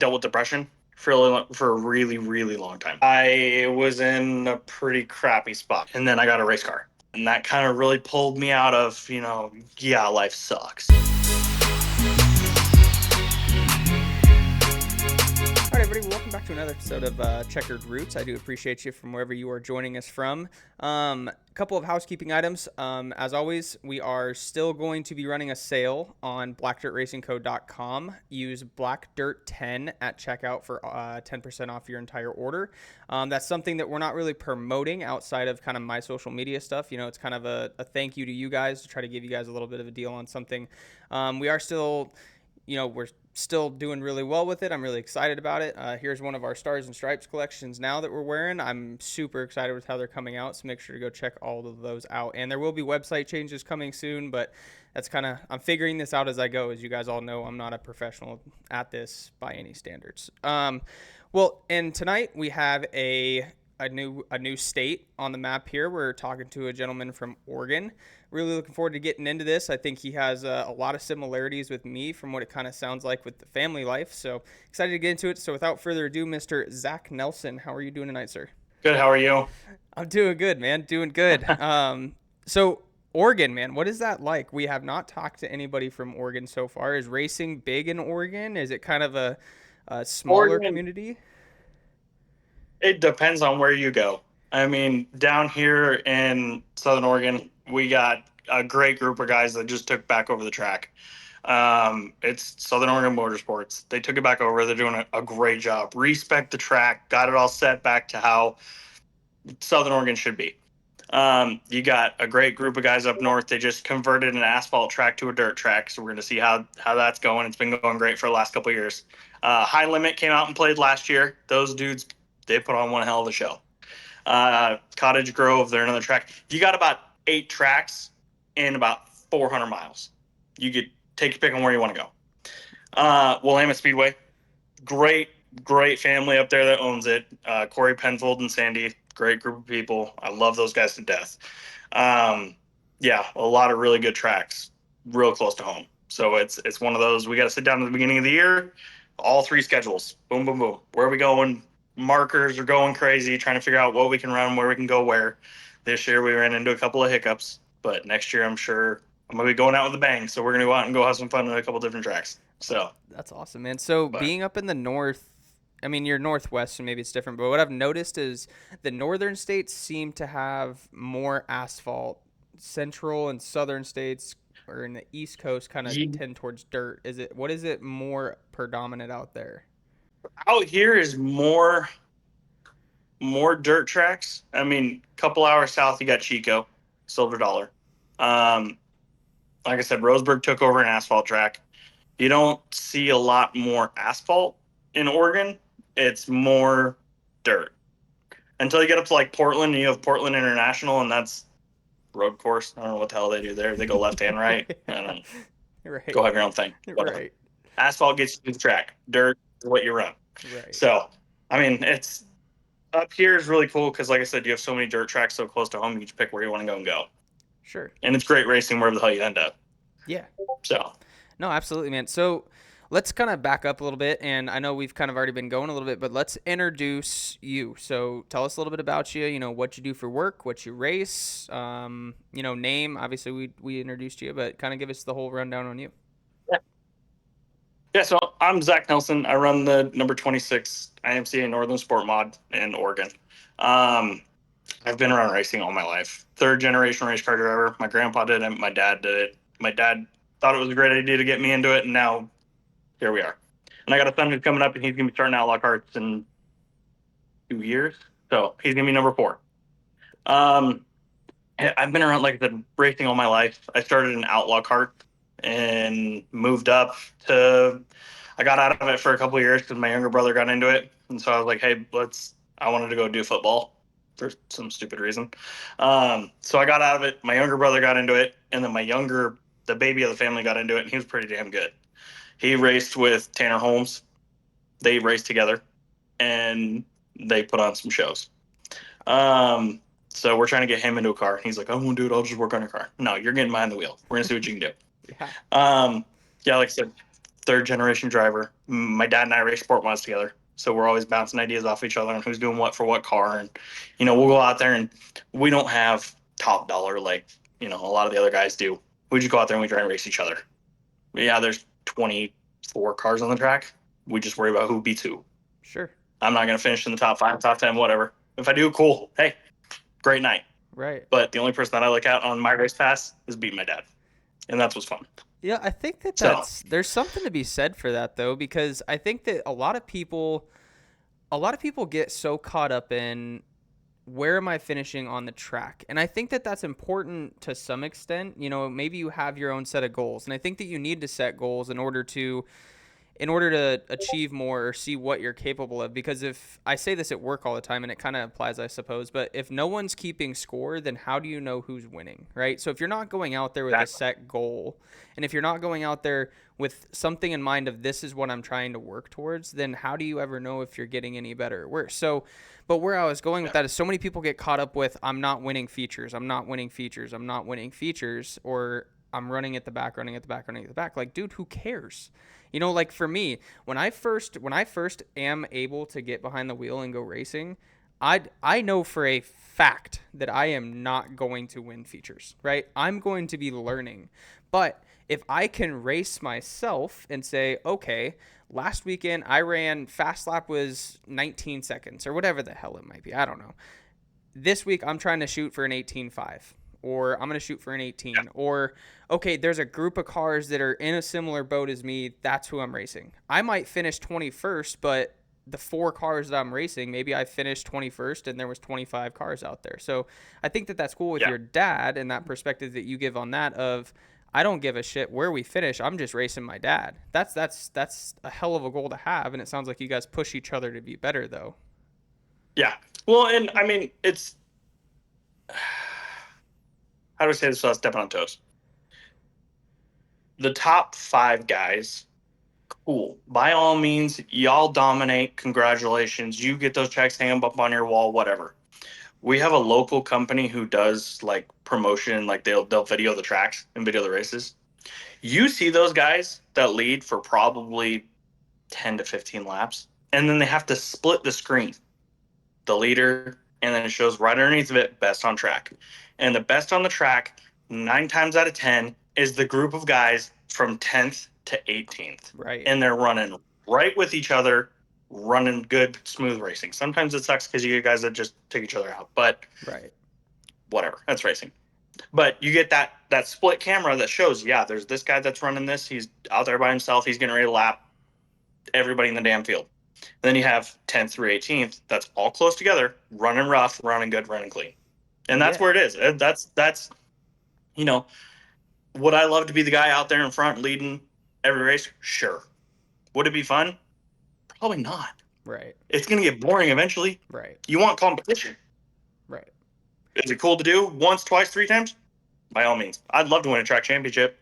dealt with depression for a really, really long time. I was in a pretty crappy spot, and then I got a race car, and that kind of really pulled me out of, yeah, life sucks. All right, everybody, welcome back to another episode of Checkered Roots. I do appreciate you from wherever you are joining us from. A couple of housekeeping items. As always, we are still going to be running a sale on blackdirtracingcode.com. Use blackdirt10 at checkout for 10% off your entire order. That's something that we're not really promoting outside of kind of my social media stuff. It's kind of a thank you to you guys to try to give you guys a little bit of a deal on something. We are still, we're still doing really well with it. I'm really excited about it. Here's one of our Stars and Stripes collections now that we're wearing. I'm super excited with how they're coming out, so make sure to go check all of those out. And there will be website changes coming soon, but that's I'm figuring this out as I go. As you guys all know, I'm not a professional at this by any standards. And tonight we have a new state on the map here. We're talking to a gentleman from Oregon. Really looking forward to getting into this. I think he has a lot of similarities with me from what it kind of sounds like with the family life. So excited to get into it. So without further ado, Mr. Zach Nelson, how are you doing tonight, sir? Good. How are you? I'm doing good, man. Doing good. So Oregon, man, what is that like? We have not talked to anybody from Oregon so far. Is racing big in Oregon? Is it kind of a smaller Oregon, community? it depends on where you go. I mean, down here in Southern Oregon, we got a great group of guys that just took back over the track. It's Southern Oregon Motorsports. They took it back over. They're doing a great job. Respect the track. Got it all set back to how Southern Oregon should be. You got a great group of guys up north. They just converted an asphalt track to a dirt track, so we're going to see how that's going. It's been going great for the last couple of years. High Limit came out and played last year. Those dudes, they put on one hell of a show. Cottage Grove, they're another track. You got about 8 tracks in about 400 miles. You could take your pick on where you want to go. Willamette Speedway, great family up there that owns it. Corey Penfold and Sandy, great group of people. I love those guys to death. Yeah, a lot of really good tracks, real close to home. So it's one of those. We got to sit down at the beginning of the year, all 3 schedules. Boom, boom, boom. Where are we going? Markers are going crazy, trying to figure out what we can run, where we can go where. This year we ran into a couple of hiccups, but next year I'm sure I'm going to be going out with a bang. So we're going to go out and go have some fun on a couple different tracks. So That's awesome, man. So but being up in the north, I mean, you're northwest, so maybe it's different. But what I've noticed is the northern states seem to have more asphalt. Central and southern states, or in the East Coast, kind of tend towards dirt. What is it more predominant out there? out here is more dirt tracks. I mean, a couple hours south, you got Chico, Silver Dollar. Um, like I said, Roseburg took over an asphalt track. You don't see a lot more asphalt in Oregon. It's more dirt until you get up to like Portland. And you have Portland International, and that's road course. I don't know what the hell they do there. They go left and right. I don't know. Right, Go have your own thing. Whatever. right, Asphalt gets you to the track. Dirt is what you run. right. So, I mean, it's up here is really cool because, like I said, you have so many dirt tracks so close to home. You just pick where you want to go and go, Sure. and it's great racing wherever the hell you end up. Yeah. So, No, absolutely, man. So let's kind of back up a little bit. And I know we've kind of already been going a little bit, but let's introduce you. So tell us a little bit about you, what you do for work, what you race, name. Obviously, we introduced you, but kind of give us the whole rundown on you. yeah. So I'm Zach Nelson. I run the number 26 IMCA Northern Sport Mod in Oregon. I've been around racing all my life. 3rd-generation race car driver. My grandpa did it. My dad did it. My dad thought it was a great idea to get me into it, and now here we are. And I got a son who's coming up, and he's going to be starting Outlaw Karts in 2 years. So he's going to be number 4. Um, I've been around, like I said, racing all my life. I started in Outlaw Kart and moved up to. I got out of it for a couple of years because my younger brother got into it, and so I was like, "Hey, I wanted to go do football for some stupid reason. So I got out of it. My younger brother got into it, and then the baby of the family, got into it, and he was pretty damn good. He raced with Tanner Holmes. They raced together, and they put on some shows. So we're trying to get him into a car. He's like, I won't do it. I'll just work on your car. No, you're getting behind the wheel. We're going to see what you can do. Yeah. Um, yeah, like I said, third generation driver. My dad and I race sport mods together. So we're always bouncing ideas off each other on who's doing what for what car. And, we'll go out there and we don't have top dollar like, a lot of the other guys do. We just go out there and we try and race each other. Yeah, there's 24 cars on the track. We just worry about who beats who. Sure. I'm not going to finish in the top 5, top 10, whatever. If I do, cool. Hey, great night. Right. But the only person that I look at on my race pass is beating my dad. And that's what's fun. Yeah, I think that So, there's something to be said for that though, because I think that a lot of people get so caught up in where am I finishing on the track? And I think that that's important to some extent. Maybe you have your own set of goals, and I think that you need to set goals in order to achieve more or see what you're capable of. Because if I say this at work all the time, and it kind of applies, I suppose, but if no one's keeping score, then how do you know who's winning, right? So if you're not going out there with a set goal, and if you're not going out there with something in mind of this is what I'm trying to work towards, then how do you ever know if you're getting any better or worse? So, but where I was going with that is so many people get caught up with, I'm not winning features, I'm not winning features, I'm not winning features, or I'm running at the back, running at the back, running at the back. Like, dude, who cares? Like for me, when I first am able to get behind the wheel and go racing, I know for a fact that I am not going to win features, right? I'm going to be learning. But if I can race myself and say, okay, last weekend I ran fast lap was 19 seconds or whatever the hell it might be. I don't know. This week I'm trying to shoot for an 18.5, or I'm going to shoot for an 18, or okay, there's a group of cars that are in a similar boat as me. That's who I'm racing. I might finish 21st, but the 4 cars that I'm racing, maybe I finished 21st and there was 25 cars out there. So I think that that's cool with yeah. your dad and that perspective that you give on that of, I don't give a shit where we finish. I'm just racing my dad. That's a hell of a goal to have, and it sounds like you guys push each other to be better though. Yeah. Well, and I mean, it's, how do I say this without stepping on toes? The top 5 guys, cool. By all means, y'all dominate. Congratulations. You get those checks, hang them up on your wall, whatever. We have a local company who does like promotion, like they'll video the tracks and video the races. You see those guys that lead for probably 10 to 15 laps, and then they have to split the screen, the leader, and then it shows right underneath of it, best on track. And the best on the track, 9 times out of 10, is the group of guys from 10th to 18th. Right. And they're running right with each other, running good, smooth racing. Sometimes it sucks because you get guys that just take each other out, but Right. whatever, that's racing. But you get that split camera that shows, yeah, there's this guy that's running this. He's out there by himself. He's getting ready to lap everybody in the damn field. Then you have 10th through 18th. That's all close together, running rough, running good, running clean. And that's Yeah. where it is. That's would I love to be the guy out there in front leading every race? Sure. Would it be fun? Probably not. Right. It's going to get boring eventually. Right. You want competition. Right. Is it cool to do once, twice, 3 times? By all means. I'd love to win a track championship.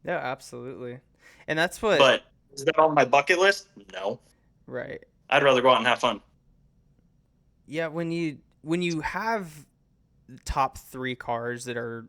Yeah, absolutely. And that's what. But is that on my bucket list? No. Right. I'd rather go out and have fun. Yeah, when you have top 3 cars that are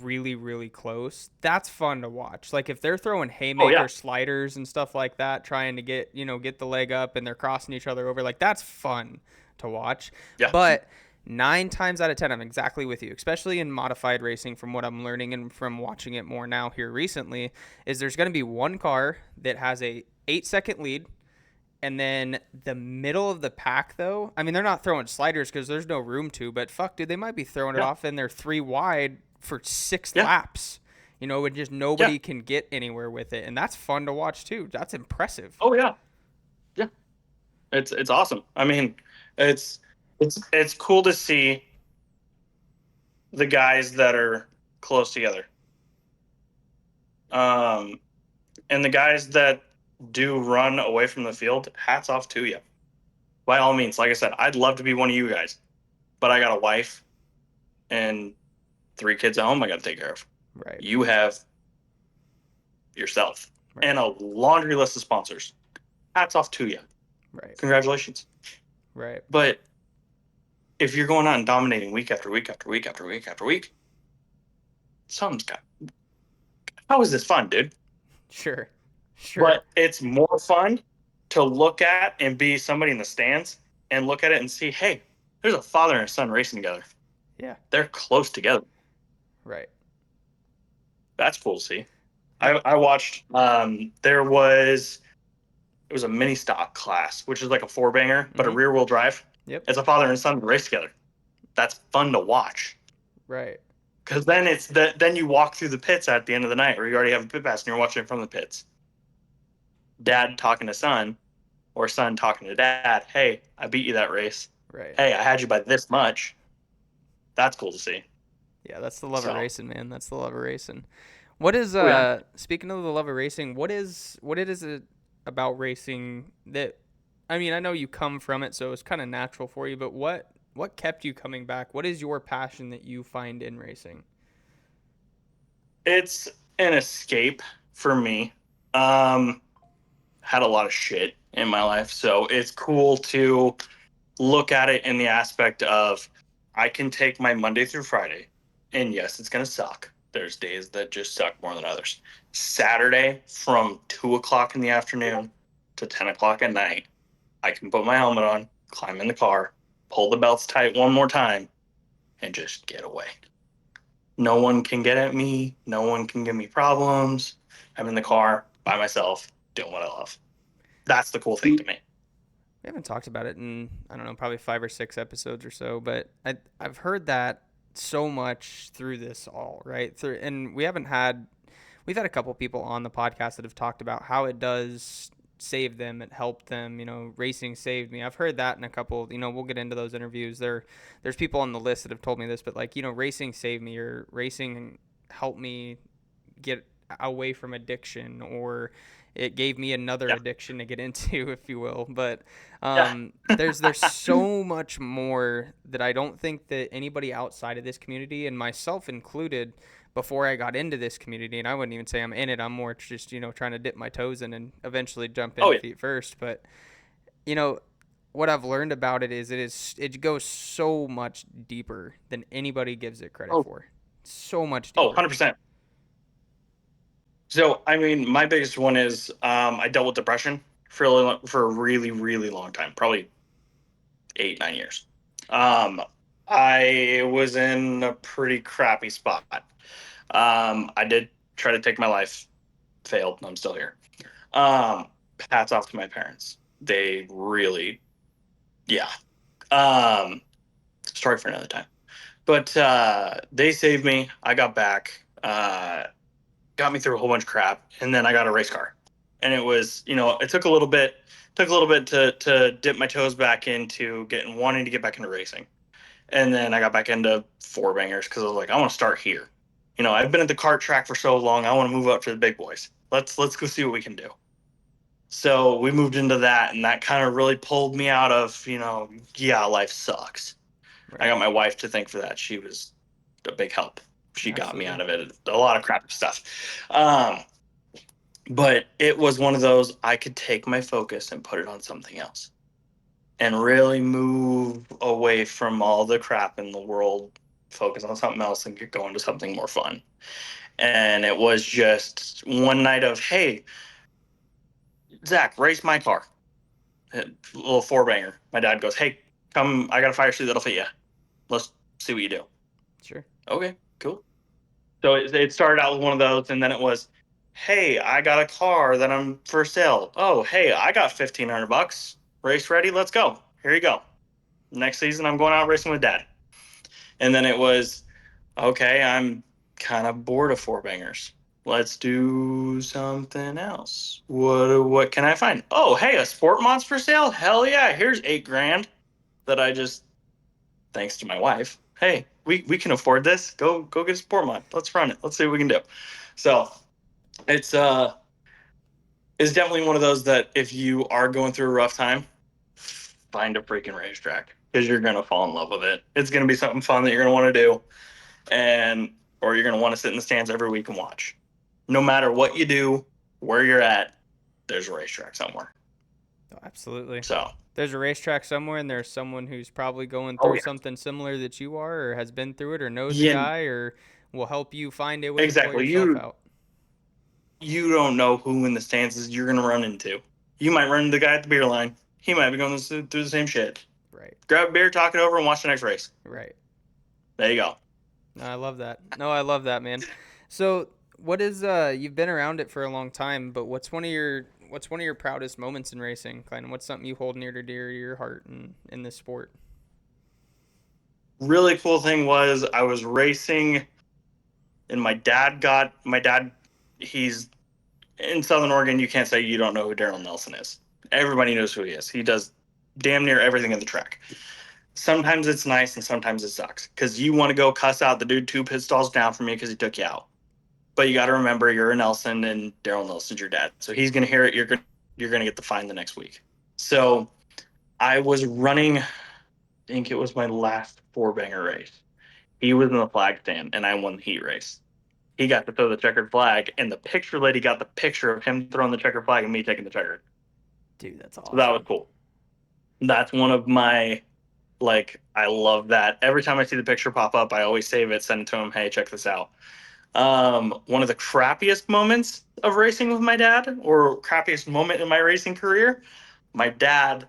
really really close, that's fun to watch. Like if they're throwing haymaker sliders and stuff like that, trying to get the leg up, and they're crossing each other over, like that's fun to watch. Yeah. But 9 times out of 10, I'm exactly with you, especially in modified racing, from what I'm learning and from watching it more now here recently, is there's going to be one car that has a 8-second lead. And then the middle of the pack, though, I mean, they're not throwing sliders because there's no room to, but fuck, dude, they might be throwing it off and they're 3 wide for 6 laps, and just nobody can get anywhere with it. And that's fun to watch, too. That's impressive. Oh, yeah. Yeah. It's awesome. I mean, it's cool to see the guys that are close together. And the guys that do run away from the field, hats off to you. By all means, like I said, I'd love to be one of you guys, but I got a wife and 3 kids at home I got to take care of. Right. You have yourself and a laundry list of sponsors. Hats off to you. Right. Congratulations. Right. But if you're going out and dominating week after week after week after week after week, something's got. How is this fun, dude? Sure. Sure. But it's more fun to look at and be somebody in the stands and look at it and see, hey, there's a father and a son racing together. Yeah. They're close together. Right. That's cool to see. Yeah. I watched there was it was a mini stock class, which is like a four banger, but a Mm-hmm. rear wheel drive. Yep. It's a father and son race together. That's fun to watch. Right. Because then it's that then you walk through the pits at the end of the night, or you already have a pit pass and you're watching it from the pits. Dad talking to son, or son talking to dad. Hey, I beat you that race. Right. Hey, I had you by this much. That's cool to see. Yeah, that's the love of So, racing, man. That's the love of racing. What is oh yeah, speaking of the love of racing, what it is it about racing that I mean, I know you come from it, so it's kind of natural for you, but what kept you coming back? What is your passion that you find in racing? it's an escape for me. Um, had a lot of shit in my life, so it's cool to look at it in the aspect of I can take my Monday through Friday, and yes, it's gonna suck. There's days that just suck more than others. Saturday from 2 o'clock in the afternoon to 10 o'clock at night, I can put my helmet on, climb in the car, pull the belts tight one more time, and just get away. No one can get at me. No one can give me problems. I'm in the car by myself doing what I love. That's the cool thing to me. We haven't talked about it in I don't know, probably 5 or 6 episodes or so, but I've heard that so much through this all, right? Through and we've had a couple people on the podcast that have talked about how it does save them, it helped them, racing saved me. I've heard that in a couple, we'll get into those interviews. There's people on the list that have told me this, but like, racing saved me or racing helped me get away from addiction, or it gave me another Yeah. addiction to get into, if you will. But Yeah. there's so much more that I don't think that anybody outside of this community, and myself included, before I got into this community, and I wouldn't even say I'm in it. I'm more just trying to dip my toes in and eventually jump Oh in yeah. feet first. But you know what I've learned about it is it goes so much deeper than anybody gives it credit Oh, for. So much oh, deeper. 100%. So, I mean, my biggest one is I dealt with depression for a really, really long time, probably 8, 9 years. Um, I was in a pretty crappy spot. I did try to take my life, failed, and I'm still here. Um, Hats off to my parents. They really, yeah. Um, Story for another time. But they saved me. I got back. Got me through a whole bunch of crap, and then I got a race car. And it was, it took a little bit to dip my toes back into getting wanting to get back into racing. And then I got back into four bangers because I was like, I want to start here. I've been at the kart track for so long. I want to move up to the big boys. Let's go see what we can do. So we moved into that, and that kind of really pulled me out of, yeah, life sucks. I Right. got my wife to thank for that. She was a big help. She got me Absolutely. out of it. A lot of crap stuff. Um, but it was one of those I could take my focus and put it on something else and really move away from all the crap in the world, focus on something else and get going to something more fun. And it was just one night of, hey, Zach, race my car. A little four banger. My dad goes, hey, come, I got a fire suit that'll fit you. Let's see what you do. Sure. Okay, cool. So it started out with one of those, and then it was, hey, I got a car that I'm for sale. Oh, hey, I got 1,500 bucks. Race ready? Let's go. Here you go. Next season, I'm going out racing with dad. And then it was, okay, I'm kind of bored of four bangers. Let's do something else. What can I find? Oh, hey, a sport mod's for sale? Hell yeah! Here's 8 grand that I just, thanks to my wife. Hey, we can afford this. Go get a sport mod. Let's run it. Let's see what we can do. So it's it's definitely one of those that if you are going through a rough time, find a freaking racetrack because you're gonna fall in love with it. It's gonna be something fun that you're gonna want to do, and or you're gonna want to sit in the stands every week and watch. No matter what you do, where you're at, there's a racetrack somewhere. Oh, absolutely. So, There's a racetrack somewhere, and there's someone who's probably going oh through yeah, something similar that you are, or has been through it, or knows a yeah, guy, or will help you find a way to pull exactly. yourself You out. you don't know who in the stands is you're gonna run into. You might run into the guy at the beer line. He might be going through the same shit. Right. Grab a beer, talk it over, and watch the next race. Right. There you go. No, I love that. No, I love that, man. So, what is you've been around it for a long time, but what's one of your proudest moments in racing? Kind of what's something you hold near to dear to your heart in this sport? Really cool thing was I was racing, and my dad. He's in Southern Oregon. You can't say you don't know who Daryl Nelson is. Everybody knows who he is. He does damn near everything in the track. Sometimes it's nice and sometimes it sucks because you want to go cuss out the dude 2 pit stalls down from you because he took you out. But you got to remember you're a Nelson and Daryl Nelson's your dad, so he's gonna hear it. You're gonna get the fine the next week. So I was running. I think it was my last 4 banger race. He was in the flag stand and I won the heat race. He got to throw the checkered flag, and the picture lady got the picture of him throwing the checkered flag and me taking the checkered. Dude, that's So that was awesome. cool. That's one of my, like, I love that. Every time I see the picture pop up, I always save it, send it to him. Hey, check this out. One of the crappiest moments of racing with my dad, or crappiest moment in my racing career, my dad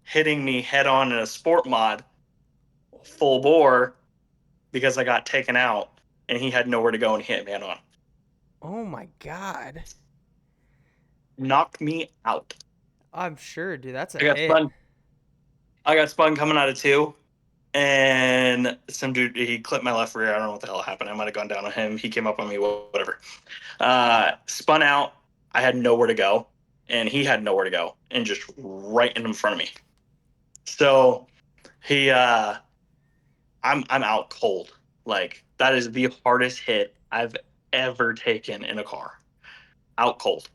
hitting me head on in a sport mod, full bore, because I got taken out and he had nowhere to go and he hit me head on. Oh my god. Knocked me out. I'm sure, dude. That's a I got hit. spun. I got spun coming out of 2, and some dude he clipped my left rear. I don't know what the hell happened. I might have gone down on him. He came up on me. Whatever. Spun out. I had nowhere to go, and he had nowhere to go, and just right in front of me. So he, I'm out cold. Like that is the hardest hit I've ever taken in a car. Out cold.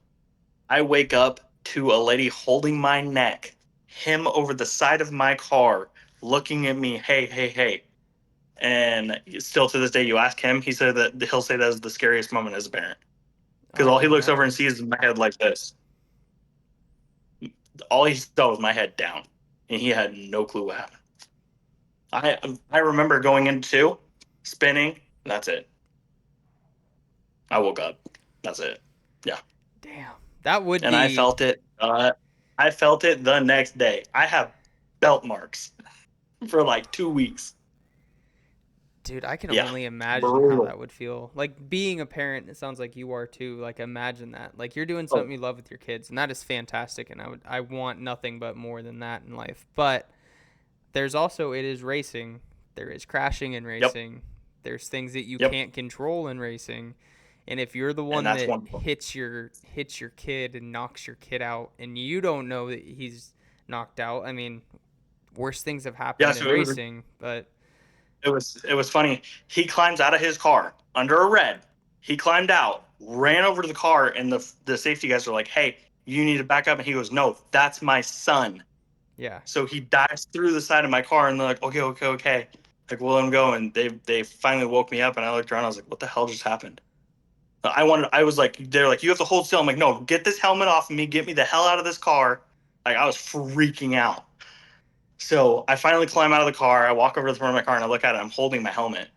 I wake up to a lady holding my neck, him over the side of my car, looking at me, hey, hey, hey. And still to this day, you ask him, he said that he'll say that was the scariest moment as a parent. Oh, Because I all he can looks over and imagine. sees is my head like this. All he saw was my head down, and he had no clue what happened. I remember going into spinning. That's it. I woke up. That's it. Yeah. Damn. That would And I be felt it. I felt it the next day. I have belt marks for like 2 weeks. Dude, I can Yeah, only imagine how brutal. that would feel. Like being a parent, it sounds like you are too. Like imagine that. Like you're doing Oh, something you love with your kids, and that is fantastic. And I want nothing but more than that in life. But there's also it is racing. There is crashing in yep, racing. There's things that you yep. can't control in racing. And if you're the And one that's that one. hits your kid and knocks your kid out, and you don't know that he's knocked out, I mean, worse things have Yeah, happened in so racing. But it was funny. He climbs out of his car under a red. He climbed out, ran over to the car, and the safety guys were like, "Hey, you need to back up." And he goes, "No, that's my son." yeah, So he dives through the side of my car, and they're like, "Okay, okay, okay." Like, we'll let him go. And they finally woke me up, and I looked around. I was like, "What the hell just happened?" I was like, they're like, "You have to hold still." I'm like, "No, get this helmet off of me. Get me the hell out of this car." Like, I was freaking out. So I finally climb out of the car. I walk over to the front of my car and I look at it. I'm holding my helmet,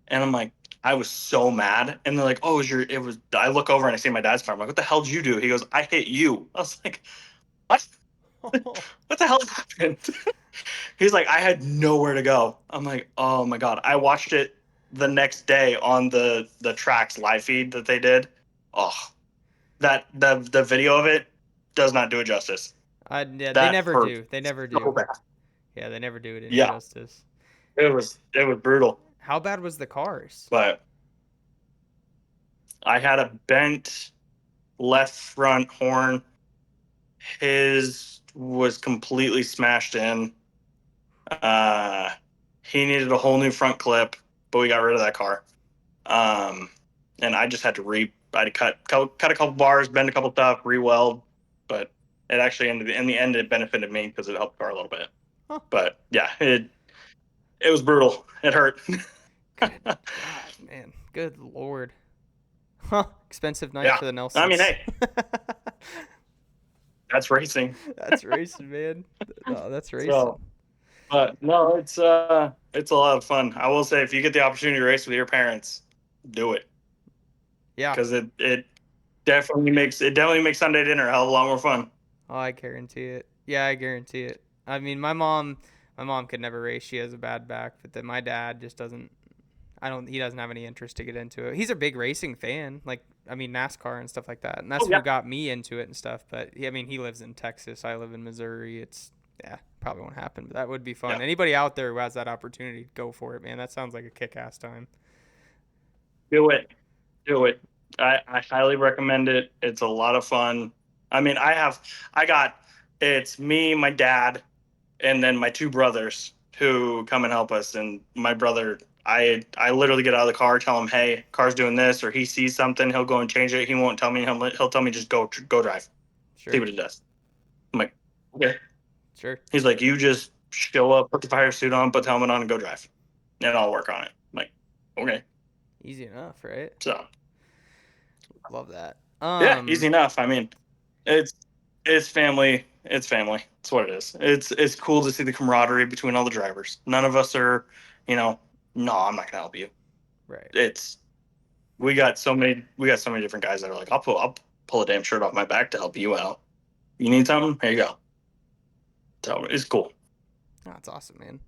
and I'm like, I was so mad. And they're like, "Oh, it was." I look over and I see my dad's car. I'm like, "What the hell did you do?" He goes, "I hit you." I was like, "What? What the hell happened?" He's like, "I had nowhere to go." I'm like, "Oh my god!" I watched it the next day on the tracks live feed that they did. Oh, that the video of it does not do it justice. yeah, they That never hurt do. They never so do. bad. Yeah, they never do it any Yeah, justice. it was brutal. How bad was the cars? But I had a bent left front horn. His was completely smashed in. Uh, he needed a whole new front clip, but we got rid of that car. Um, and I just had to I had to cut a couple bars, bend a couple stuff, re-weld. But it actually ended in the end it benefited me because it helped the car a little bit. Huh. But yeah, it was brutal. It hurt. Good God, man. Good Lord. Huh. Expensive night Yeah. for the I mean, Nelsons. hey, that's racing. That's racing, man. No, that's racing. So, but no, it's a lot of fun. I will say, if you get the opportunity to race with your parents, do it Yeah. because it Definitely makes Sunday dinner a hell of a lot more fun. Oh, I guarantee it. Yeah, I guarantee it. I mean, my mom could never race. She has a bad back, but then my dad just doesn't. I don't. He doesn't have any interest to get into it. He's a big racing fan, like I mean NASCAR and stuff like that, and that's Oh who yeah, got me into it and stuff. But I mean, he lives in Texas. I live in Missouri. It's yeah, probably won't happen, but that would be fun. yeah. Anybody out there who has that opportunity, go for it, man. That sounds like a kick-ass time. Do it. Do it. I highly recommend it. It's a lot of fun. I mean, I got it's me, my dad, and then my two brothers who come and help us. And my brother, I literally get out of the car, tell him, "Hey, car's doing this," or he sees something, he'll go and change it. He won't tell me. He'll tell me just go drive, see Sure, what it does. I'm like, okay. sure, He's like, you just show up, put the fire suit on, put the helmet on, and go drive, and I'll work on it. I'm like, okay. easy enough, right? So Love that. yeah, easy enough. I mean, it's it's family. It's family. It's what it is. It's cool to see the camaraderie between all the drivers. None of us are, you know, no, I'm not gonna help you. Right. It's we got so many different guys that are like, I'll pull a damn shirt off my back to help you out. You need something? Here you go. So it's cool. Oh, that's awesome, man.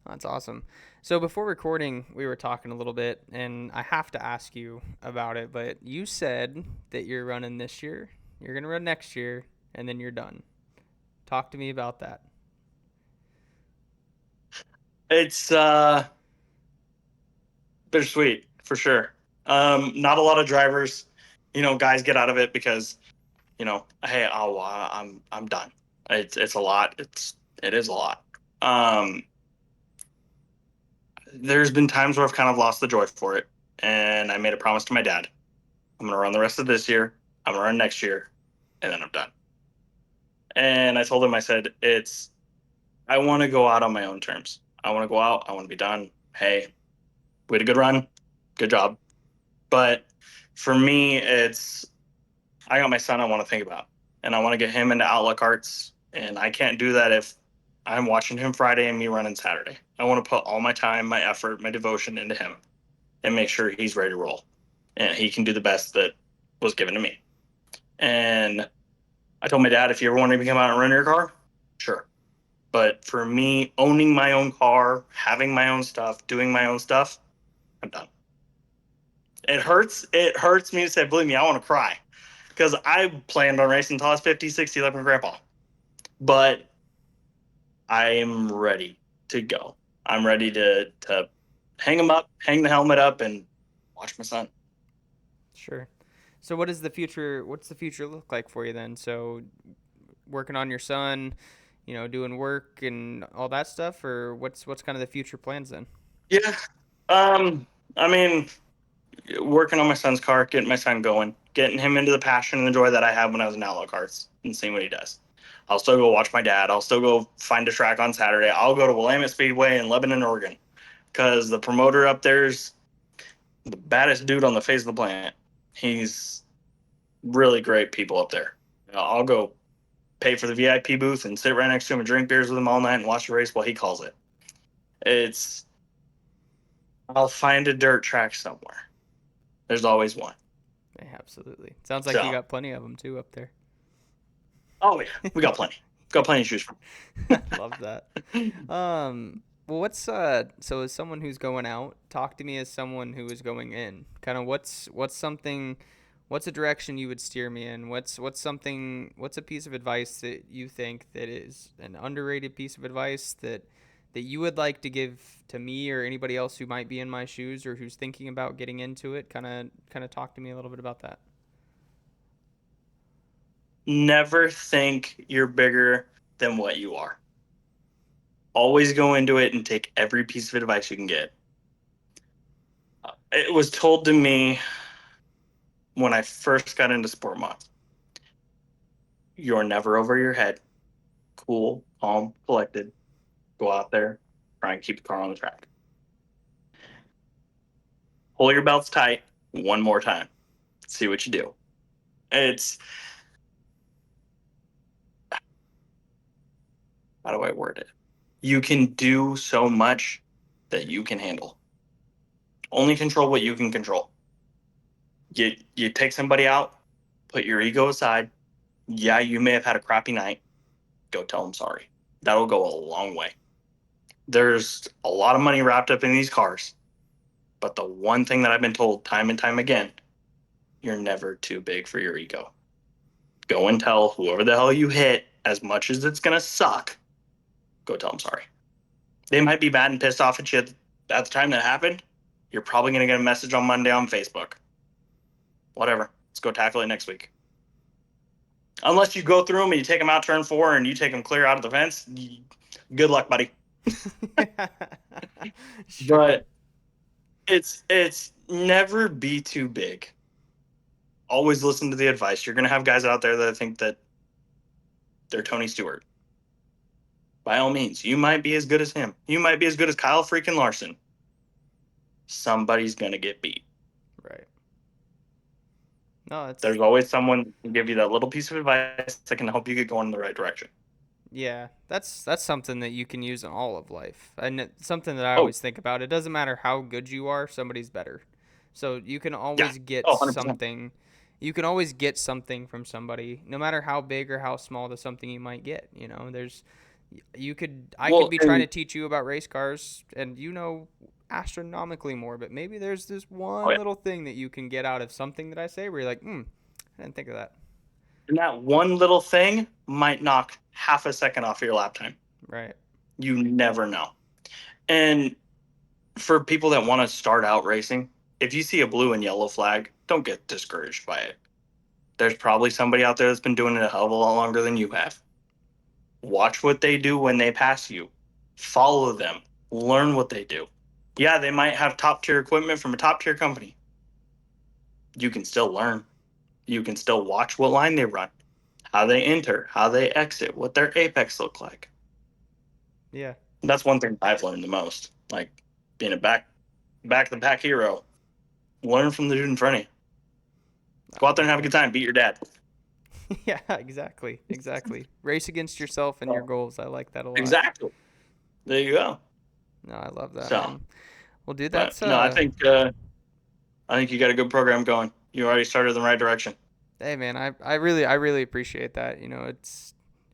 That's awesome. So before recording, we were talking a little bit, and I have to ask you about it. But you said that you're running this year, you're gonna run next year, and then you're done. Talk to me about that. It's bittersweet for sure. Not a lot of drivers, guys get out of it because hey, I'm done. It's a lot. It is a lot. Um, there's been times where I've kind of lost the joy for it, and I made a promise to my dad. I'm gonna run the rest of this year. I'm gonna run next year, and then I'm done. And I told him, I said, I want to go out on my own terms. I want to go out. I want to be done. Hey, we had a good run. Good job. But for me, I got my son I want to think about, and I want to get him into Outlook Arts, and I can't do that if I'm watching him Friday and me running Saturday. I want to put all my time, my effort, my devotion into him, and make sure he's ready to roll, and he can do the best that was given to me. And I told my dad, if you ever want to come out and run your car, sure. But for me, owning my own car, having my own stuff, doing my own stuff, I'm done. It hurts. It hurts me to say, believe me, I want to cry because I planned on racing until I was 50, 60, like my grandpa. But I am ready to go. I'm ready to hang him up, hang the helmet up, and watch my son. Sure. So what is the future? What's the future look like for you then? So working on your son, doing work and all that stuff, or what's kind of the future plans then? Yeah. I mean, working on my son's car, getting my son going, getting him into the passion and the joy that I had when I was in Outlaw Carts, and seeing what he does. I'll still go watch my dad. I'll still go find a track on Saturday. I'll go to Willamette Speedway in Lebanon, Oregon, because the promoter up there's the baddest dude on the face of the planet. He's really great people up there. I'll go pay for the VIP booth and sit right next to him and drink beers with him all night and watch the race while he calls it. It's I'll find a dirt track somewhere. There's always one. Yeah, absolutely. Sounds like you So, got plenty of them too up there. oh yeah, we got plenty. Got plenty to choose from. Love that. Well, so as someone who's going out, talk to me as someone who is going in. Kind of what's a direction you would steer me in? What's a piece of advice that you think that is an underrated piece of advice that you would like to give to me or anybody else who might be in my shoes or who's thinking about getting into it? Kind of talk to me a little bit about that. Never think you're bigger than what you are. Always go into it and take every piece of advice you can get. It was told to me when I first got into sport mods. You're never over your head. Cool, calm, collected. Go out there, try and keep the car on the track. Pull your belts tight one more time. See what you do. It's How do I word it? You can do so much that you can handle. Only control what you can control. You take somebody out, Put your ego aside. Yeah, you may have had a crappy night. Go tell them sorry. That'll go a long way. There's a lot of money wrapped up in these cars, but the one thing that I've been told time and time again, you're never too big for your ego. Go and tell whoever the hell you hit, as much as it's going to suck, go tell them sorry. They might be mad and pissed off at you at the time that happened. You're probably going to get a message on Monday on Facebook. Whatever. Let's go tackle it next week. Unless you go through them and you take them out turn 4 and you take them clear out of the fence, good luck, buddy. Sure. But it's never be too big. Always listen to the advice. You're going to have guys out there that think that they're Tony Stewart. By all means, you might be as good as him. You might be as good as Kyle freaking Larson. Somebody's going to get beat. Right. No, There's always someone who can give you that little piece of advice that can help you get going in the right direction. yeah, that's something that you can use in all of life, and it's something that I Oh, always think about. It doesn't matter how good you are, somebody's better. So you can yeah. always get Oh, 100%. something. You can always get something from somebody, no matter how big or how small the something you might get. You know, I could Well, be trying to teach you about race cars, and you know astronomically more, but maybe there's this oh, one yeah. little thing that you can get out of something that I say where you're like, I didn't think of that. And that one little thing might knock half a second off your lap time. Right. You never know. And for people that want to start out racing, if you see a blue and yellow flag, don't get discouraged by it. There's probably somebody out there that's been doing it a hell of a lot longer than you have. Watch what they do when they pass you. Follow them. Learn what they do. Yeah, they might have top tier equipment from a top tier company. You can still learn. You can still watch what line they run, how they enter, how they exit, what their apex look like. Yeah. That's one thing I've learned the most. Like being a back of the pack hero. Learn from the dude in front of you. Go I out there and love have a that. good time. Beat your dad. Yeah, exactly. Exactly. Race against yourself and your Oh, goals. I like that a lot. exactly. There you go. No, I love that, So, man. Well, dude, but that's no, I think you got a good program going. You already started in the right direction. hey man, I really appreciate that. You know,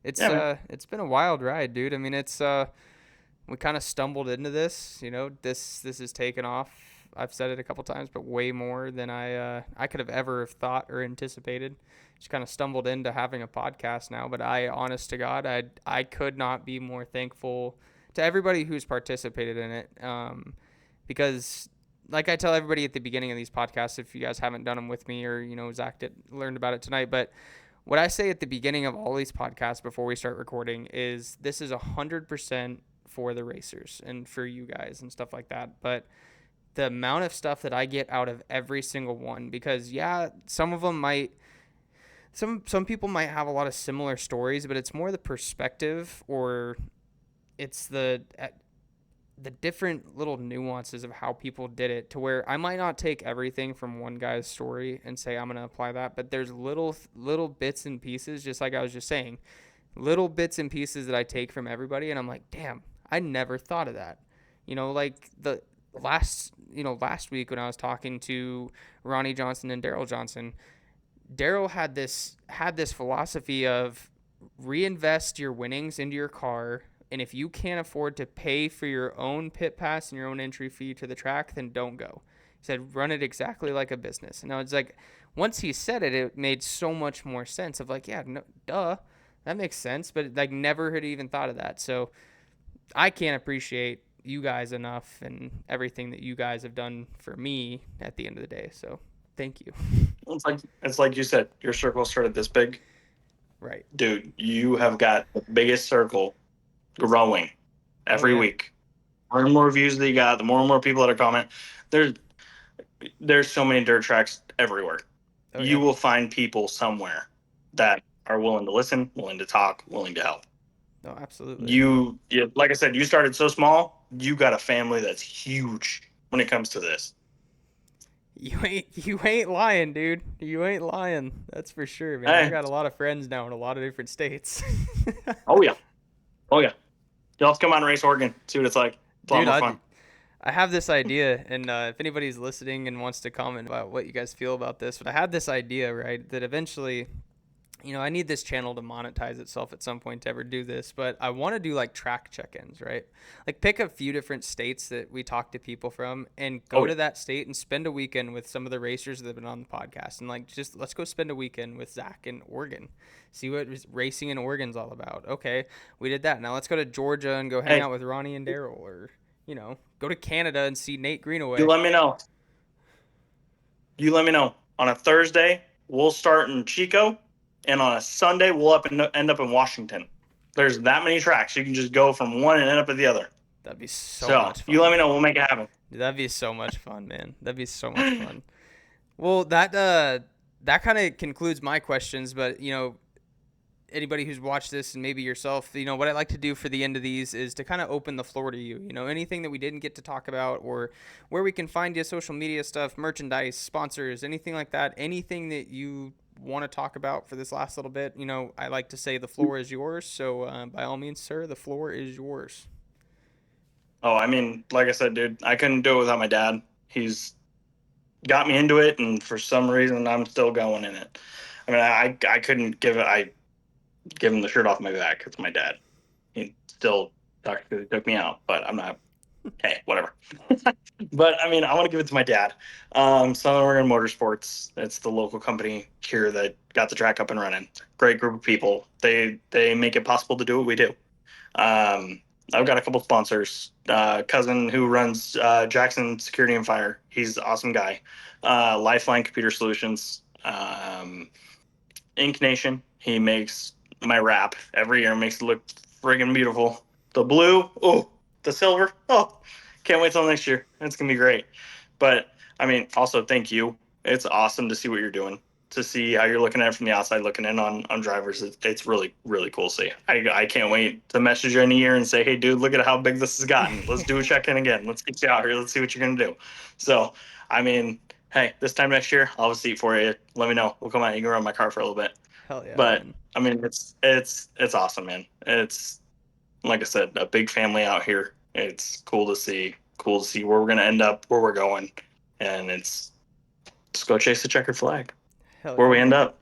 Yeah, man. it's been a wild ride, dude. I mean, we kind of stumbled into this, you know. This has taken off. I've said it a couple times, but way more than I could have ever have thought or anticipated. Just kind of stumbled into having a podcast now, but honest to God, I could not be more thankful to everybody who's participated in it. Because like I tell everybody at the beginning of these podcasts, if you guys haven't done them with me or you know Zach learned about it tonight, but what I say at the beginning of all these podcasts before we start recording is this is 100% for the racers and for you guys and stuff like that. But the amount of stuff that I get out of every single one, because yeah, some of them might, some people might have a lot of similar stories, but it's more the perspective or it's the different little nuances of how people did it to where I might not take everything from one guy's story and say I'm going to apply that, but there's little bits and pieces, just like I was just saying, little bits and pieces that I take from everybody and I'm like, "Damn, I never thought of that." You know, like the last week when I was talking to Ronnie Johnson and Daryl Johnson, Daryl had this philosophy of reinvest your winnings into your car, and if you can't afford to pay for your own pit pass and your own entry fee to the track, then don't go. He said run it exactly like a business. And I was like, once he said it, it made so much more sense. Of like, yeah, no, duh, that makes sense. But like, never had even thought of that. So I can't appreciate you guys enough and everything that you guys have done for me at the end of the day. So thank you. It's like you said, your circle started this big. Right. Dude, you have got the biggest circle growing Oh every yeah. week. The more and more views that you got, the more and more people that are comment. There's there's so many dirt tracks everywhere. Oh You yeah. will find people somewhere that are willing to listen, willing to talk, willing to help. No, absolutely. Like I said, you started so small. You got a family that's huge when it comes to this. You ain't lying, dude. You ain't lying. That's for sure, man. I Hey, got a lot of friends now in a lot of different states. oh yeah, oh yeah. You'll have to come out and race Oregon. See what it's like. It's a lot Dude, more fun. I have this idea, and if anybody's listening and wants to comment about what you guys feel about this, but I had this idea, right, that eventually, I need this channel to monetize itself at some point to ever do this, but I want to do like track check-ins, right? Like pick a few different states that we talk to people from and go Oh, to that state and spend a weekend with some of the racers that have been on the podcast, and like just let's go spend a weekend with Zach in Oregon, see what racing in Oregon's all about. Okay, we did that. Now let's go to Georgia and go hang hey, out with Ronnie and Daryl, or go to Canada and see Nate you Greenaway. let me know. You let me know. On a Thursday, we'll start in Chico, and on a Sunday, we'll end up in Washington. There's that many tracks. You can just go from one and end up at the other. That'd be so So much you let fun. me know. We'll make it happen. That'd be so much fun, man. That'd be so much fun. Well, that kind of concludes my questions, but anybody who's watched this and maybe yourself, what I like to do for the end of these is to kind of open the floor to you. Anything that we didn't get to talk about, or where we can find you, social media stuff, merchandise, sponsors, anything like that, anything that you want to talk about for this last little bit. I like to say the floor is yours. So by all means, sir, the floor is yours. Oh, I mean, like I said, dude, I couldn't do it without my dad. He's got me into it, and for some reason, I'm still going in it. I mean, I couldn't give him the shirt off my back. It's my dad. He still took me out, but I'm not. Hey, whatever. But I mean, I want to give it to my dad. Southern Oregon Motorsports. It's the local company here that got the track up and running. Great group of people. They make it possible to do what we do. Um, I've got a couple sponsors. Cousin who runs Jackson Security and Fire. He's an awesome guy. Lifeline Computer Solutions. Ink Nation. He makes my wrap every year. Makes it look friggin' beautiful. The blue, oh, the silver, oh, can't wait till next year. It's gonna be great. But I mean, also thank you. It's awesome to see what you're doing. To see how you're looking at it from the outside, looking in on drivers. It's really really cool to see. I can't wait to message you in a year and say, hey, dude, look at how big this has gotten. Let's do a check in again. Let's get you out here. Let's see what you're gonna do. So I mean, hey, this time next year, I'll have a seat for you. Let me know. We'll come out. You can run my car for a little bit. Hell yeah, But man. I mean, it's awesome, man. It's like I said, a big family out here. It's cool to see. Cool to see where we're gonna end up, where we're going, and it's just go chase the checkered flag. Hell Where yeah, we end man. up.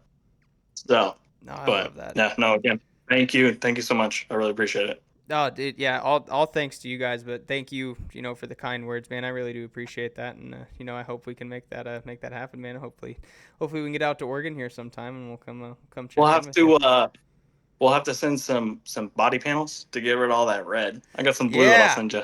So, No, I but love that. no, no. Again, thank you so much. I really appreciate it. Oh, dude, yeah, all thanks to you guys, but thank you, for the kind words, man. I really do appreciate that, and I hope we can make that happen, man. Hopefully we can get out to Oregon here sometime, and we'll come We'll check in have with you. to we'll have to send some body panels to get rid of all that red. I got some blue that I'll Yeah. send you.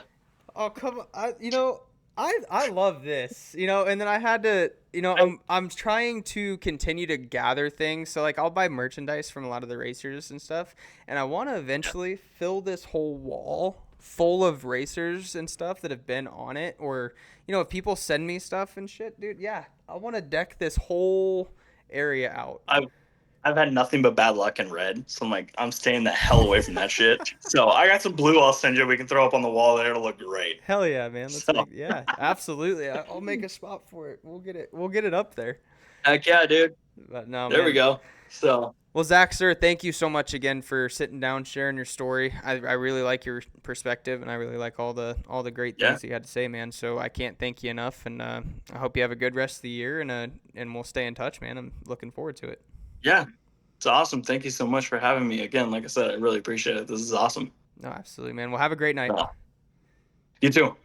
Oh come on, I love this, and then I had to, I, I'm trying to continue to gather things, so like I'll buy merchandise from a lot of the racers and stuff, and I want to eventually fill this whole wall full of racers and stuff that have been on it, or if people send me stuff and shit, dude, yeah, I want to deck this whole area out. I I've had nothing but bad luck in red, so I'm like, I'm staying the hell away from that shit. So I got some blue I'll send you. We can throw up on the wall there. It'll look great. Hell yeah, man. Let's So make yeah, absolutely. I'll make a spot for it. We'll get it up there. heck yeah, dude. But no, There we man. go. So Well, Zach, sir, thank you so much again for sitting down, sharing your story. I really like your perspective, and I really like all the great yeah, things that you had to say, man. So I can't thank you enough, and I hope you have a good rest of the year, and we'll stay in touch, man. I'm looking forward to it. yeah, it's awesome. Thank you so much for having me again. Like I said, I really appreciate it. This is awesome. No, absolutely, man. Well, have a great night. So, you too.